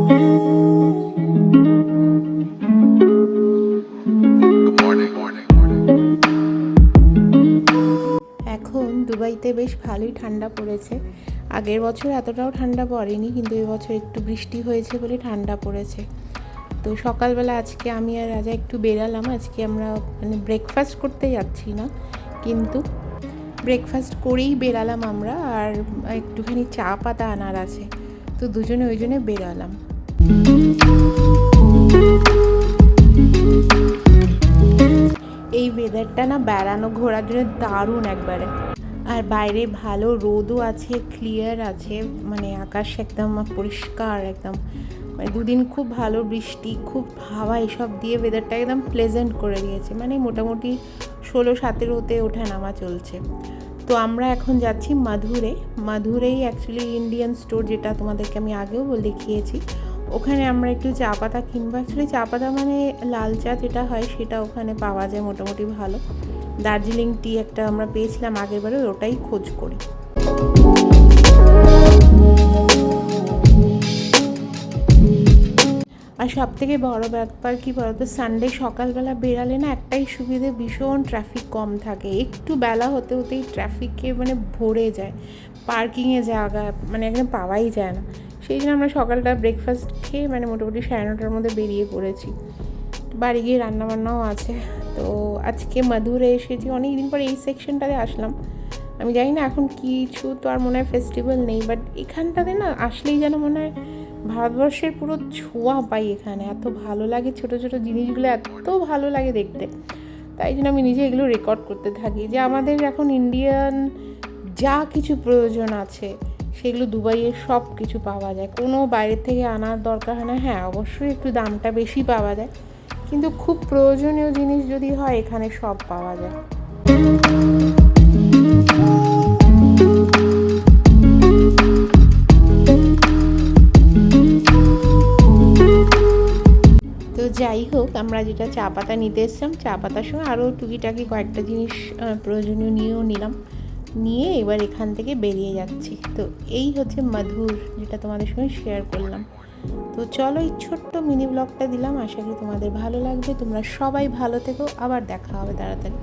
এখন দুবাইতে বেশ ভালোই ঠান্ডা পড়েছে। আগের বছর এতটাও ঠান্ডা পড়েনি, কিন্তু এবছর একটু বৃষ্টি হয়েছে বলে ঠান্ডা পড়েছে। তো সকালবেলা আজকে আমি আর রাজা একটু বেরালাম। আজকে আমরা মানে ব্রেকফাস্ট করতে যাচ্ছি না, কিন্তু ব্রেকফাস্ট করেই বেরালাম আমরা, আর একটুখানি চা পাতা আনার আছে, তো দুজনে ওই জন্য বেরালাম। এই ওয়েদারটা না বেড়ানো ঘোরার জন্য দারুণ একবারে। আর বাইরে ভালো রোদও আছে, ক্লিয়ার আছে, মানে আকাশ একদম পরিষ্কার একদম। মানে দুদিন খুব ভালো বৃষ্টি, খুব হাওয়া, এসব দিয়ে ওয়েদারটা একদম প্লেজেন্ট করে দিয়েছে। মানে মোটামুটি 16-17তে ওঠা নামা চলছে। তো আমরা এখন যাচ্ছি মাধুরেই অ্যাকচুয়ালি ইন্ডিয়ান স্টোর, যেটা তোমাদেরকে আমি আগেও দেখিয়েছি। ওখানে আমরা একটু চা পাতা কিনবো। অ্যাকচুয়ালি চা পাতা মানে লাল চা যেটা হয় সেটা ওখানে পাওয়া যায় মোটামুটি ভালো। দার্জিলিং টি একটা আমরা পেয়েছিলাম আগেরবারে, ওটাই খোঁজ করি। আর সব থেকে বড় ব্যাপার কী বলতো, সানডে সকালবেলা বেরালে না একটাই সুবিধে, ভীষণ ট্রাফিক কম থাকে। একটু বেলা হতে হতেই ট্রাফিকে মানে ভরে যায়, পার্কিংয়ে জায়গা মানে এখানে পাওয়াই যায় না। সেই জন্য আমরা সকালটা ব্রেকফাস্ট খেয়ে মানে মোটামুটি 9:30টার মধ্যে বেরিয়ে পড়েছি। বাড়ি গিয়ে রান্নাবান্নাও আছে। তো আজকে মাধুরে এসেছি, অনেক দিন পরে এই সেকশনটাতে আসলাম। আমি জানি না এখন কিছু তো আর মনে হয় ফেস্টিভ্যাল নেই, বাট এখানটাতে না আসলেই যেন মনে হয় ভারতবর্ষের পুরো ছোঁয়া পাই এখানে। এত ভালো লাগে, ছোটো ছোটো জিনিসগুলো এত ভালো লাগে দেখতে। তাই জন্য আমি নিজে এগুলো রেকর্ড করতে থাকি, যে আমাদের এখন ইন্ডিয়ান যা কিছু প্রয়োজন আছে সেগুলো দুবাইয়ে সব কিছু পাওয়া যায়, কোনো বাইরের থেকে আনার দরকার হয় না। হ্যাঁ, অবশ্যই একটু দামটা বেশি পাওয়া যায়, কিন্তু খুব প্রয়োজনীয় জিনিস যদি হয় এখানে সব পাওয়া যায়। তো যাই হোক, আমরা যেটা চা পাতা নিতে এসেছিলাম, চা পাতার সঙ্গে আরও টুকিটাকি কয়েকটা জিনিস প্রয়োজনীয় নিয়েও নিলাম, নিয়ে এবার এখান থেকে বেরিয়ে যাচ্ছি। তো এই হচ্ছে মাধুর, যেটা তোমাদের সঙ্গে শেয়ার করলাম। তো চলো, এই ছোট্ট মিনি ব্লগটা দিলাম, আশা করি তোমাদের ভালো লাগবে। তোমরা সবাই ভালো থেকো, আবার দেখা হবে তাড়াতাড়ি।